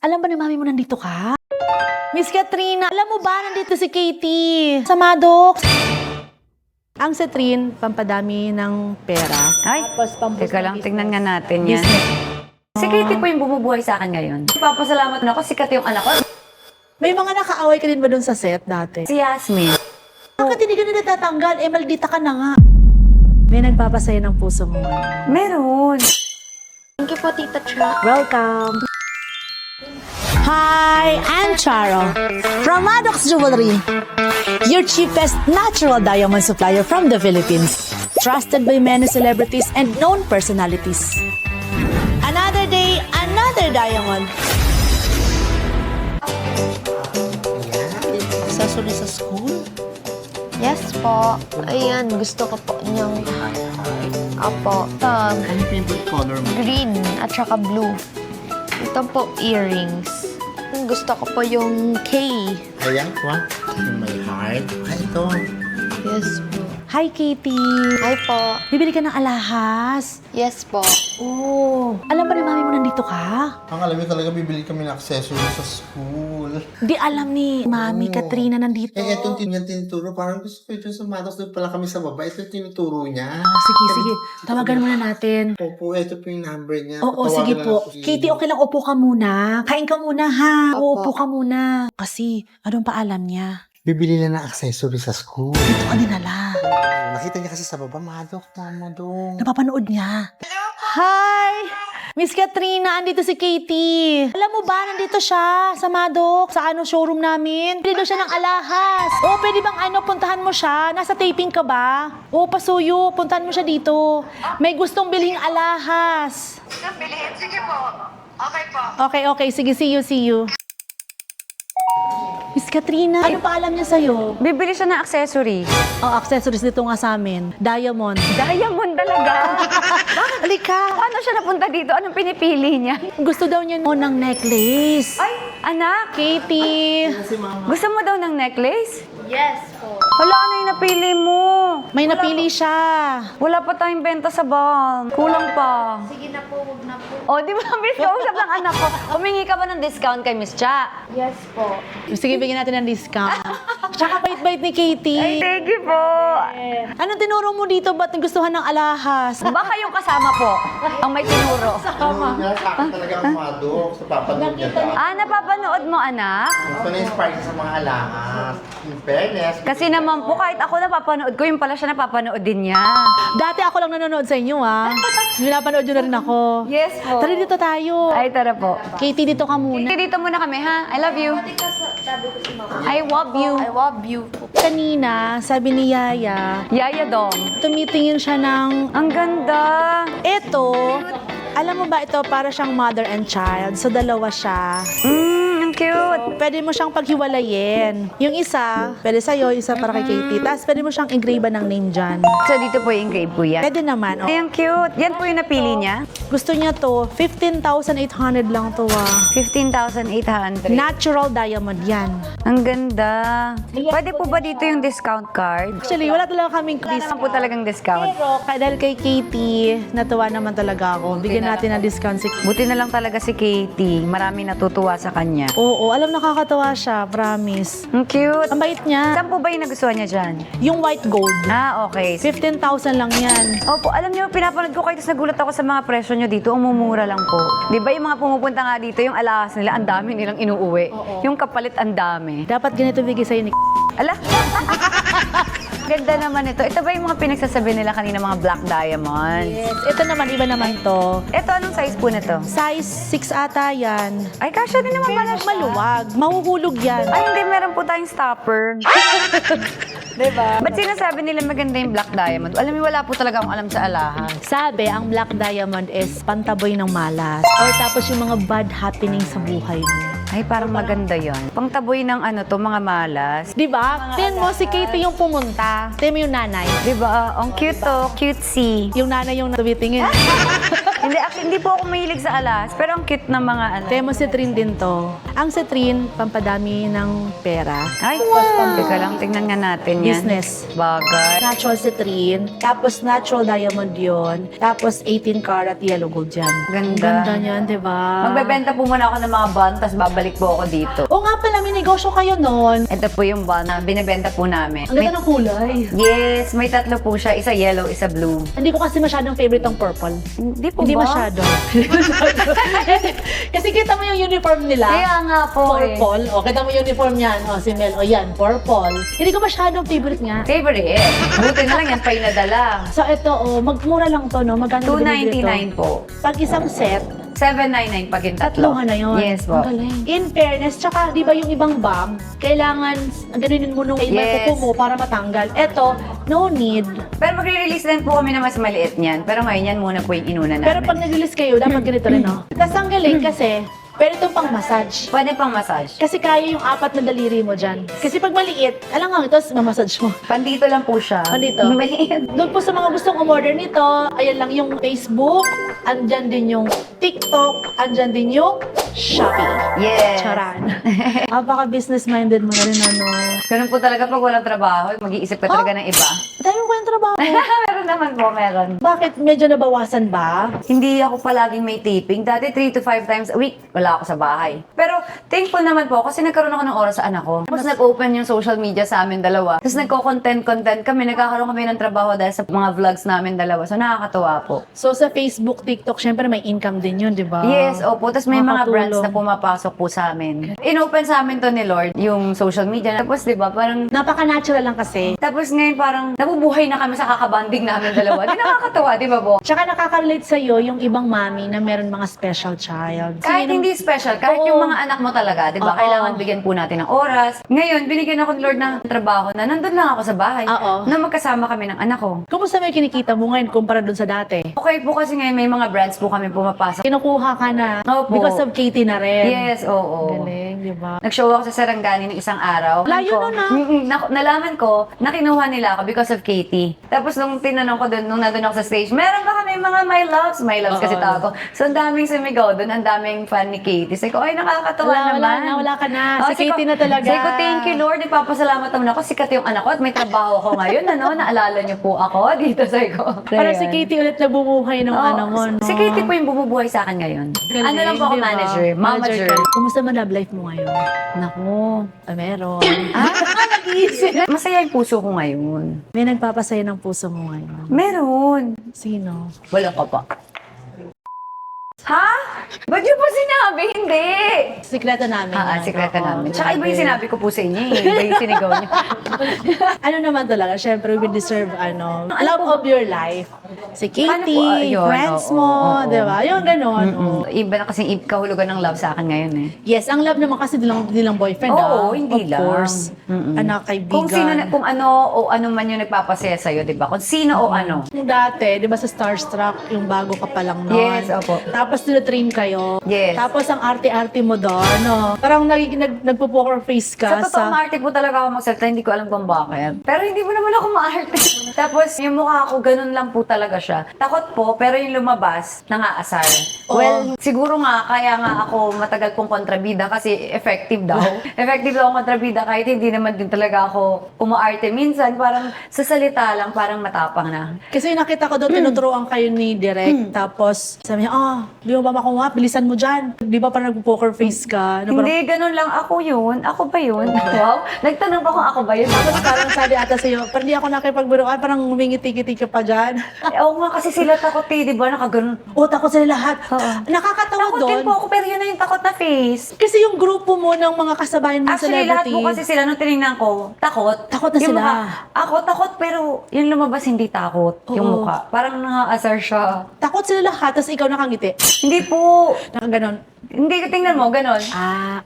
Alam ba ni mami mo nandito ka? Miss Katrina, alam mo ba nandito si Katie? Sa Maddox. Ang Cetrin, pampadami ng pera. Ay, teka lang, tignan nga natin yan. Business. Si Katie po yung bumubuhay sa akin ngayon. Papasalamat na ako, sikat yung anak ko. May mga nakaaway ka din ba dun sa set dati? Si Yasmin. Bakit hindi ka na natatanggal? Eh, maldita ka na nga. May nagpapasaya ng puso mo. Meron. Thank you po, Tita Tra. Welcome. Hi, I'm Charo from Maddox Jewelry, your cheapest natural diamond supplier from the Philippines, trusted by many celebrities and known personalities. Another day, another diamond. Sasuli sa school? Yes po. Ayan, gusto ko po niyang... Apo. Ano favorite color mo? Green at saka blue. Ito po, earrings. Gusto ko po yung K. Ayan, what? Yung may heart. Ay, ito. Yes po. Hi, Katie. Hi po. Bibili ka ng alahas. Yes po. Oh, alam ba ni mami mo nandito ka? Ang alam niyo talaga, bibili kami ng accessories sa school. Di alam ni Mami Oo. Katrina nandito. Eh, ito yung tinuturo. Parang gusto ko ito sa Maddox. Doon pala kami sa baba. Ito yung tinuturo niya. Sige. Tawagan muna natin. Opo, ito po yung number niya. Oo, Patawagan sige na po. lang ako. Katie, okay lang, upo ka muna. Kain ka muna, ha? Opo. Upo ka muna. Kasi, anong paalam niya? Bibili na ng accessories sa school. Dito ka dinala. Nakita niya kasi sa baba, Maddox. Tama dong. Napapanood niya. Hi! Miss Katrina, andito si Katie. Alam mo ba, nandito siya sa Maddox, sa showroom namin. Pili daw siya ng alahas. O, pwede bang puntahan mo siya? Nasa taping ka ba? O, pasuyo, puntahan mo siya dito. May gustong bilhin alahas. Bilhin? Sige po. Okay po. Okay. Sige, see you. Miss Katrina, ano pa alam niya sa'yo? Bibili siya ng accessory. Oh, accessories dito nga sa amin. Diamond. Diamond talaga. Halika. Paano siya napunta dito? Anong pinipili niya? Gusto daw niya mo ng necklace. Ay, anak, Katie, gusto mo daw ng necklace? Yes po. Hala, ano yung napili mo? may napili siya. Wala pa tayong benta sa bag. Kulang pa. Sige na po, huwag na po. O, di ba, Miss, kausap ng anak ko. Humingi ka ba ng discount kay Miss Cha? Yes po. Sige, bigyan natin ng discount. Tsaka bait-bait ni Katie. Thank you po. Anong tinuro mo dito? Ba't nagustuhan ng alahas? Baka yung kasama po, ang may tinuro. Niya sa akin talaga ang Maddox. Sa papanood niya daw. Ah, napapanood mo, anak? Gusto na-inspire siya sa mga alahas. In fairness. Kasi naman po, kahit ako napapanood ko, yung pala siya napapanood din niya. Dati ako lang nanonood sa inyo, ah. Pinapanood nyo na rin ako. Yes po. Tara dito tayo. Ay, tara po. Katie, dito ka muna. Dito muna kami, ha? I love you. Sabi ko si Mama. I love you. I love you po. Kanina, sabi ni Yaya, Yaya Dong. tumitingin siya ng, Ang ganda. eto, alam mo ba ito, para siyang mother and child. So, dalawa siya. Ang cute. Pwede mo siyang paghiwalayin. Yung isa, pwede sa'yo, isa para kay Katie. Tapos, pwede mo siyang engrave ng name dyan. So, dito po yung engrave po yan. Pwede naman. Oh. Ay, ang cute. Yan po yung napili niya. Gusto niya to, 15,800 lang to, ah. 15,800. Natural diamond yan. Ang ganda. Pwede po ba dito yung discount card? Actually, wala talaga kaming Wala naman po talagang discount. Pero, dahil kay Katie, natuwa naman talaga ako. Bigyan natin ng discount si Buti na lang talaga si Katie. Marami natutuwa sa kanya. Oo, alam nakakatawa siya, promise. Ang cute. Ang bait niya. Saan po ba yung nagustuhan niya dyan? Yung white gold, Ah, okay. 15,000 lang yan. Opo, alam niyo, pinapanood ko kayo, tapos nagulat ako sa mga presyo niyo dito. Ang mumura lang po. Di ba yung mga pumupunta nga dito, yung alahas nila, ang dami nilang inuuwi. Yung kapalit, ang dami. Dapat ganito bigay sa'yo ni Ala? Ganda naman ito. Ito ba yung mga pinagsasabi nila kanina, mga black diamond? Yes. Ito naman, iba naman to. Ito, anong size po nito? Size 6 ata yan. Ay, kasya din naman pala Pero siya. maluwag. Mahuhulog yan. Ay, hindi. Meron po tayong stopper. Diba? Ba't sinasabi nila maganda yung black diamond? Alam mo, wala po talaga akong alam sa alahas. Sabi, ang black diamond is pantaboy ng malas. Or tapos yung mga bad happening sa buhay mo. Ay, parang maganda yon. Pangtaboy ng mga malas. Di ba? Tingnan mo, si Katie yung pumunta. Tingnan mo yung nanay. Di ba? Ang cute to. Cutesy. Yung nanay yung tumitingin. Hindi, actually, hindi po ako mahilig sa alas. Pero ang cute ng mga ano. Temo citrine din to. Ang citrine, pampadami ng pera. Ay, teka lang. Tingnan nga natin yan. Business. Bagay. Natural citrine, tapos natural diamond yon, tapos 18 karat yellow gold yan. Ang Ganda. ganda niyan, di ba? Magbebenta po muna ako ng mga bun, tapos babalik po ako dito. O nga pala, may negosyo kayo nun. Ito po yung bun na binibenta po namin. Ang ganda ng kulay. Yes, may tatlo po siya. Isa yellow, isa blue. Hindi ko kasi masyadong favorite ang purple. Hindi po Hindi ba? masyado. Kasi kita mo yung uniform nila. Kaya nga po eh. Purple. O, kita mo yung uniform niyan. O, si Mel. O, yan. Purple. Hindi ko masyadong favorite nga. Favorite. Buti na lang yan pa inadala. So, ito, magmura lang to, no? Magkano binibili ito? $2.99 po. Pag isang set, $7.99 pag yung tatlo. tatluhan na yun. Yes po. Ang galing. In fairness, tsaka di ba yung ibang bag, kailangan ganunin mo nung Yes. kuko mo para matanggal. Eto, no need. Pero magre-release din po kami na mas maliit niyan. Pero ngayon yan muna po yung inuna namin. Pero pag nag-release kayo, dapat ganito rin, no? Tapos ang galing kasi, pero itong pang massage. Pwede pang massage. Kasi kaya yung 4 na daliri mo dyan. Kasi pag maliit, alam nga, ito, mamassage mo. Pandito lang po siya. Pandito? Maliit. Doon po sa mga gustong umorder nito, ayan lang yung Facebook, andyan din yung TikTok, andyan din yung Shopee. Yes. Charan. Baka-business-minded mo na rin, ano. Ganun po talaga pag walang trabaho, mag-iisip ka talaga ng iba. Dahil mo yung trabaho. Meron naman po, meron. Bakit? Medyo nabawasan ba? Hindi ako palaging may taping. Dati 3 to 5 times a week, wala ako sa bahay. Pero thankful naman po kasi nagkaroon ako ng oras sa anak ko. Tapos nag-open yung social media sa amin dalawa. Tapos nagko-content kami. Nagkakaroon kami ng trabaho dahil sa mga vlogs namin dalawa. So nakakatuwa po. So, sa Facebook, TikTok, syempre may income din yun, di ba? Yes, opo. Tapos may mga Makakatulong. brands na pumapasok po sa amin. In-open sa amin to ni Lord, yung social media. Tapos, di ba, parang Napaka-natural lang kasi. tapos ngayon parang nabubuhay na kami sa kakabanding namin dalawa. Di nakakatawa, di ba, Bo? Tsaka nakaka-relate sa'yo yung ibang mami na meron mga special child. Kahit Sino- hindi special, kahit Oo. yung mga anak mo talaga, di ba? Oo. Kailangan bigyan po natin ng oras. Ngayon, binigyan ako ni Lord ng trabaho na nandun lang ako sa bahay. Oo. Na magkasama kami ng anak ko. Kumusta may kinikita mo ngayon kumpara dun sa dati? Okay po kasi ngayon may mga brands po kami pumapasok. Kinukuha ka na Opo. because of Katie na rin. Yes, oo. Galing, di ba? Nag-show ako sa Sarangani ng isang araw. Layo Ko- nun, ah. Nalaman ko na kinuha nila ako because of Katie. Tapos nung tinanong ko doon, nung nandun ako sa stage, meron ba kami mga my loves kasi Oo. tawag ko. So ang daming sumigaw doon, ang daming fan ni Katie. Sabi ko, ay nakakatawa naman. Wala ka na. Oh, Si Katie na talaga. Sabi ko, thank you Lord, ipapasalamat naman ako. Sikat yung anak ko at may trabaho ako ngayon. Naalala niyo po ako dito, sabi ko. Parang si Ayun. Katie ulit na bumuhay ng Oo, ano mo, no? Si Katie po yung bumubuhay sa akin ngayon. Galing, Ano lang po ako di ba? manager, manager. ka. Kumusta man love life mo ngayon? Naku. Meron. Nag-iisip. Masaya yung puso ko ngayon. May nagpapasaya ng puso mo ngayon. Meron. Sino? Wala ka pa. Ha? Ba't niyo po sinabi? Hindi. Sikreto namin. yan. Sikreto Oo, namin. Tsaka iba yung grabe. sinabi ko po sa inyo eh. Iba yung sinigaw niyo. Ano naman talaga, syempre we deserve love of your life. Si Paano Katie, po, yun, friends oo, mo, oo. di ba? Yung ganon. oo. Iba na kasing kahulugan ng love sa akin ngayon eh. Yes, ang love naman kasi nilang boyfriend, Oo, hindi of lang. course. Anak, kaibigan. Kung ano o ano man yung nagpapasaya sa'yo, di ba? Kung sino o ano. Yung dati, di ba sa Starstruck, yung bago ka pa lang noon. Yes, opo. Tapos tinatrain kayo. Yes. Tapos ang arte-arte mo doon, no? Parang nagpo-poker face ka Sa totoo, maarte po talaga ako magsalita, hindi ko alam kung bakit. Pero hindi mo naman ako maarte. Tapos yung mukha ko, ganun lang po talaga siya. Takot po, pero yung lumabas, nangaasar. Oo. Well, siguro nga, kaya nga ako matagal pong kontrabida kasi effective daw. Effective daw ang kontrabida kahit hindi naman din talaga ako umaarte. Minsan, parang sa salita lang, parang matapang na. Kasi nakita ko doon, tinuturoan kayo ni Direk. Tapos sabi niya, di mo ba makuha? Bilisan mo dyan. Di ba parang nagpo-poker face ka? Ano, Hindi, ganun lang. Ako yun. Ako ba yun? Wow. Nagtanong pa kung ako ba yun. Tapos parang sabi ata sa'yo, parang di ako nakipagbiruan, parang humingiti-kiti ka pa dyan. Oo nga, kasi sila takot eh, di ba? Nakaganon. O, takot sila lahat. Oo. Nakakatawa Takot doon. din po ako, pero yun na yung takot na face. Kasi yung grupo mo ng mga kasabayan mo Actually, lahat celebrity. po kasi sila nung tinignan ko, takot. Takot na Yung sila. ako takot, pero yung lumabas hindi takot. Yung Oo. mukha. Parang nangaasar siya. Takot sila lahat, tapos ikaw nakangiti. Hindi po. Nakaganon. Hindi, tingnan mo, ganon.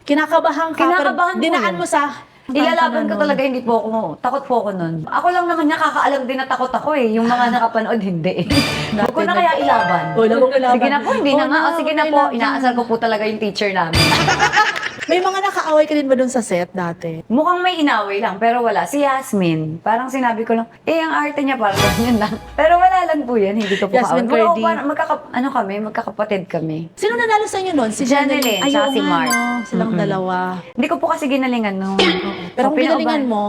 Kinakabahan ka. Kinakabahan pero ko dinaan yun. mo sa... Ilalaban ko talaga, hindi po ako. Takot po ako nun. Ako lang naman nakakaalam din na takot ako eh. Yung mga nakapanood, hindi. Huwag ko na kaya ilaban. Wala mong ilaban. Sige na po, hindi na Oo nga. na, O, sige na okay po, lang. inaasar ko po talaga yung teacher namin. May mga nakaaway ka din ba dun sa set dati? Mukhang may inaway lang, pero wala. Si Yasmin, parang sinabi ko lang, ang arte niya parang ganyan lang. Pero wala lang po yan, hindi ko po Yasmin kaaway. Curdy. Magkakapatid kami. Sino nanalo sa inyo nun? Si Janeline, Ay, tsaka oo si nga, Mark. no? Silang dalawa. Hindi ko po kasi ginalingan no. Pero kung pinauban- ginalingan mo,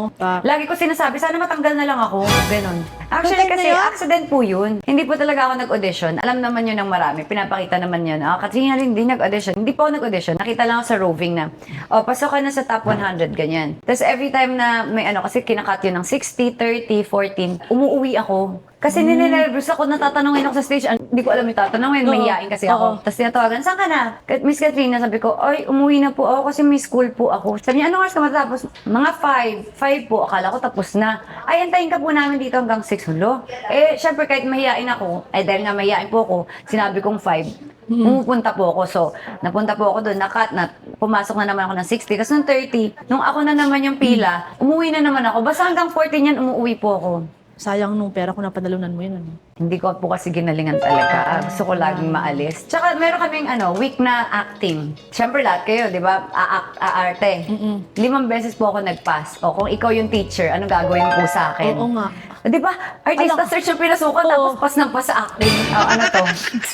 Lagi ko sinasabi, sana matanggal na lang ako. Ganon. Actually Matanggal kasi na yun? accident po yun. Hindi po talaga ako nag-audition. Alam naman yun ng marami. Pinapakita naman yun. Kasi nga hindi nag-audition. Hindi po ako nag-audition. Nakita lang ako sa roving na, pasok ka na sa top 100, ganyan. Tapos every time na may kasi kinakat yun ng 60, 30, 14, umuwi ako. Kasi ninenervous ako, natatanungin ako sa stage. Hindi ko alam yung tatanungin, mahihain kasi ako. Tapos tinatawagan, saan ka na? Miss Katrina, sabi ko, ay, umuwi na po ako kasi may school po ako. Sabi niya, anong oras ka matatapos? Mga 5 po, akala ko tapos na. Ay, antayin ka po namin dito hanggang 6 hulo. Syempre kahit mahihain ako, dahil nga mahihain po ako, sinabi kong 5. Pumupunta po ako. So, napunta po ako doon, pumasok na naman ako ng 60. Tapos nung 30, nung ako na naman yung pila, umuwi na naman ako. Basta hanggang 14 yan, umuwi po ako. sayang nung pera ko na padalunan mo yun. Ano? Hindi ko po kasi ginalingan talaga. Gusto ko laging maalis. Tsaka meron kaming week na acting. Siyempre lahat kayo, di ba? Aarte. 5 beses po ako nag-pass. O kung ikaw yung teacher, anong gagawin po sa akin? Oo nga. Di ba? Artista search yung pinasukan, tapos pass ng pass sa acting. Ano to?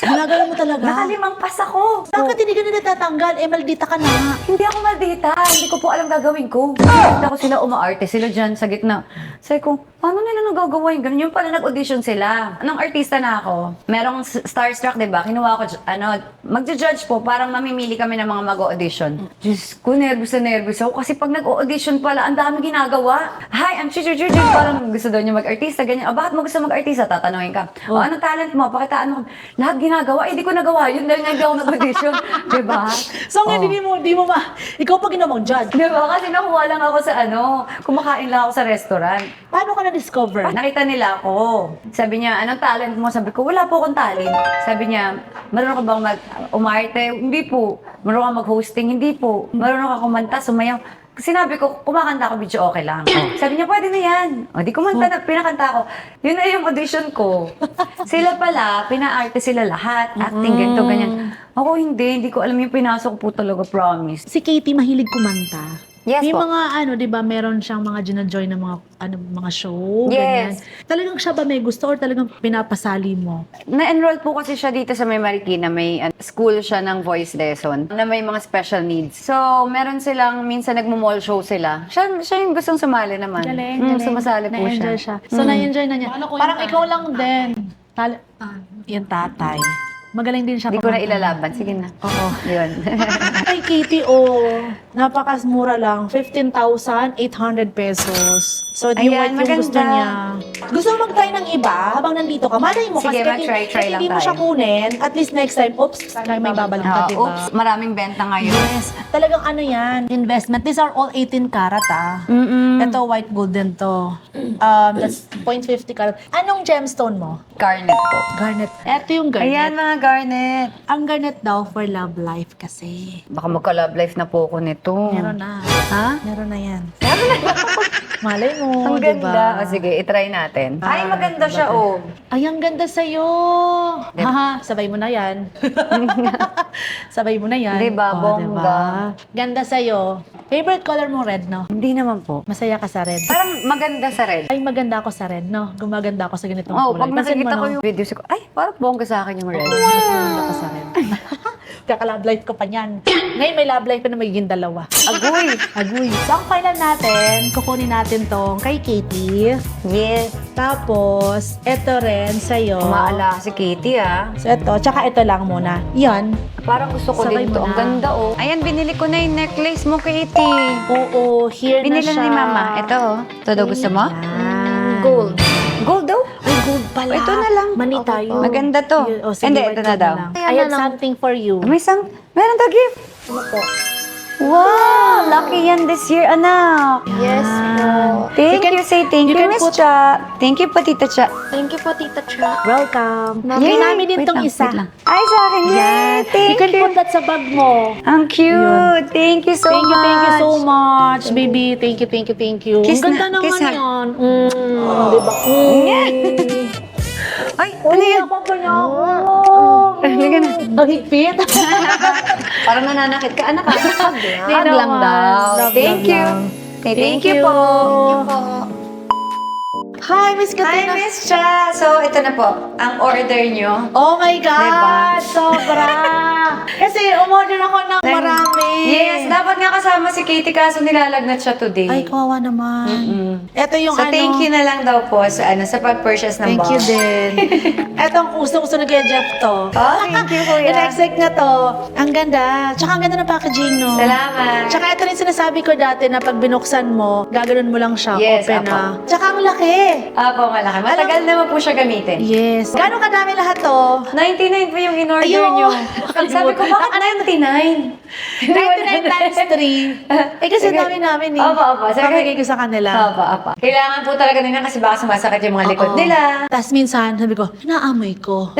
Ginagawa mo talaga. Nakalimang pass ako. Bakit hindi ka na natatanggal? Maldita ka na. Hindi ako maldita. Hindi ko po alam gagawin ko. Nakita ko sila umaarte. Sila dyan sa gitna. Sabi ko, paano nila nagagawa yung ganun? Yung pala nag-audition sila. Nung artista na ako, merong starstruck, di ba? Kinuha ko, magja-judge po, parang mamimili kami ng mga mag-audition. Diyos ko, nervous na nervous ako. Kasi pag nag-audition pala, ang dami ginagawa. Hi, I'm Chuchuchuchu. Parang gusto daw niya mag-artista, ganyan. Bakit mo gusto mag-artista? Tatanungin ka. Anong talent mo? Pakitaan mo. Lahat ginagawa. Hindi ko nagawa yun dahil nga hindi ako nag-audition. Di ba? So, hindi mo ikaw pa ginawang judge. Di ba? Kasi nakuha lang ako sa kumakain lang ako sa restaurant. Paano ka na-discover? Nakita nila ako. Sabi niya, anong talent mo? Sabi ko, wala po akong talent. Sabi niya, marunong ka bang umarte? Hindi po. Marunong ka mag-hosting? Hindi po. Marunong ka kumanta, sumayaw? Sinabi ko, kumakanta ako, video okay lang. Sabi niya, pwede na yan. O, di kumanta na, pinakanta ako. Yun na yung audition ko. Sila pala, pina-arte sila lahat. Acting, ganito, ganyan. Ako hindi ko alam yung pinasok po talaga, promise. Si Katie mahilig kumanta. Yes May po. mga di ba, meron siyang mga gina-join na mga show, ganyan. Yes. Talagang siya ba may gusto or talagang pinapasali mo? Na-enroll po kasi siya dito sa May Marikina. May school siya ng voice lesson na may mga special needs. So, meron silang, minsan nagmo-mall show sila. Siya yung gustong sumali naman. Galing. Sumasali po Na-enjoy siya. So, na-enjoy na niya. Parang ikaw lang din. Yung tatay. Magaling din siya. Hindi ko na kumanta. ilalaban. Sige na. Oo. Yun. Ay, Katie, napakamura lang. 15,800 pesos. So, di Ayan, worth yung gusto maganda. niya. Gusto mo mag-try ng iba habang nandito ka? Malay mo, Sige, kasi mag-try kahit lang hindi mo tayo. siya kunin, at least next time, may babalik ka, diba? Oops, maraming benta ngayon. Yes. Talagang yan, investment. These are all 18 karat, Ito, white gold din to. That's 0.50 karat. Anong gemstone mo? Garnet po. Garnet. Ito yung garnet. Ayan, mga garnet. Ang garnet daw for love life kasi. Baka magka-love life na po ako nito. Meron na. Ha? Meron na yan. Malay mo, Ang diba? ganda. O sige, itry natin. Ay, maganda siya, oh. Ay, ang ganda sa'yo. Haha, sabay mo na yan. Sabay mo na yan. Diba, bongga. Ganda sa'yo. Favorite color mo red, no? Hindi naman po. Masaya ka sa red. Parang maganda sa red. Ay, maganda ako sa red, no? Gumaganda ako sa ganitong Oh, kulay. pag Pansin mo, nakikita ko no? yung videos ko, ay, parang bongga sa akin yung red. Mas maganda ka sa red. Kaka-love life ko pa niyan. Ngayon may love life pa na magiging 2. Agoy! Agoy. So, ang final natin, kukunin natin tong kay Katie. Yes. Tapos, eto rin sa'yo. Umaala si Katie, ah. So, ito. Tsaka ito lang muna. Yan. Parang gusto ko Sabay din mo to. Ang na. ganda, oh. Ayan, binili ko na yung necklace mo, Katie. Oo, here Binili na siya. na ni Mama. Ito, oh. Ito daw gusto mo? Yan. Gold. Gold daw? Ay, gold pala. Ito na lang. Mani Okay tayo. po. Maganda to. Oh, sige, Hindi, white ito na gold daw. lang. I have something for you. Meron daw gift. Wow! Lucky yan this year, anak. Yes po. Thank you, say thank you, you can Miss put- Cha. Thank you po, Tita Cha. Thank you po, Tita Cha. Welcome. Yay! Kay namin din Wait tong lang, isa. wait lang. Ay, sa akin. Yay! You Thank can you. put that sa bag mo. Ang cute. Thank you so much. Thank you so much, baby. Thank you. Kiss Ang ganda na, kiss naman hug. yan. Diba? Ay, ano Uy, yan? ako pa niya ako. Halika na. Ang higpit. Parang nananakit ka. Anak, hug Hindi lang naman. daw. Love Thank you. lang. Thank you po. Hi, Miss Hi, Katrina. Miss Cha. So, ito na po. Ang order nyo. Oh my God! Diba? Sobra! Kasi umorder ako ng marami. Yes, dapat nga kasama si Katie kaso nilalagnat siya today. Ay, kawawa naman. Ito yung So, ano. thank you na lang daw po sa sa pag-purchase ng Thank box. you din. Ito ang gusto na kay Jeff to. Oh, thank you, Kuya. In-expect na to. Ang ganda. Tsaka ang ganda ng packaging, no? Salamat. Tsaka ito rin sinasabi ko dati na pag binuksan mo, gaganon mo lang siya. Yes, open apo. na. Tsaka ang laki. Apo, malaki. Matagal naman po siya gamitin. Yes. Gano'ng kadami lahat to? 99 po yung in-order Ayun. nyo. Sabi ko, bakit 99? 99 times 3. Eh kasi dami namin eh. Opo, opo. Pabigay ko sa kanila. Opo, opo. Kailangan po talaga nila kasi baka sumasakit yung mga likod Oo. nila. Tapos minsan, sabi ko, naamoy ko.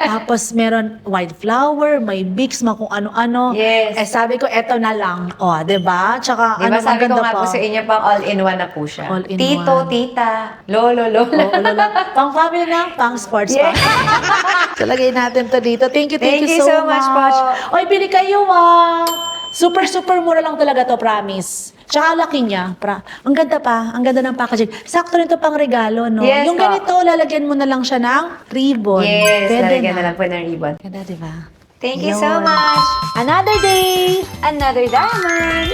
Tapos meron wildflower, may Vicks, mga kung ano-ano. Yes. Eh sabi ko, eto na lang. O, diba? Tsaka Diba ang sabi ko ganda nga po pa. sa inyo pang all-in-one na po siya. All-in-one. Tito, tita, lolo, lola. Oo, lolo. Pang family na, pang sports pa. So, lagay natin to dito. Thank you Thank you so much po. Oy, bili kayo Super mura lang talaga to, promise. Tsaka laki niya. Ang ganda pa. Ang ganda ng packaging. Sakto rin to pang regalo, no? Yes, Yung po. ganito, lalagyan mo na lang siya ng ribbon. Yes, Pwede lalagyan na lang po ng ribbon. Ganda, diba? Thank you so Yun. much. Another day! Another diamond.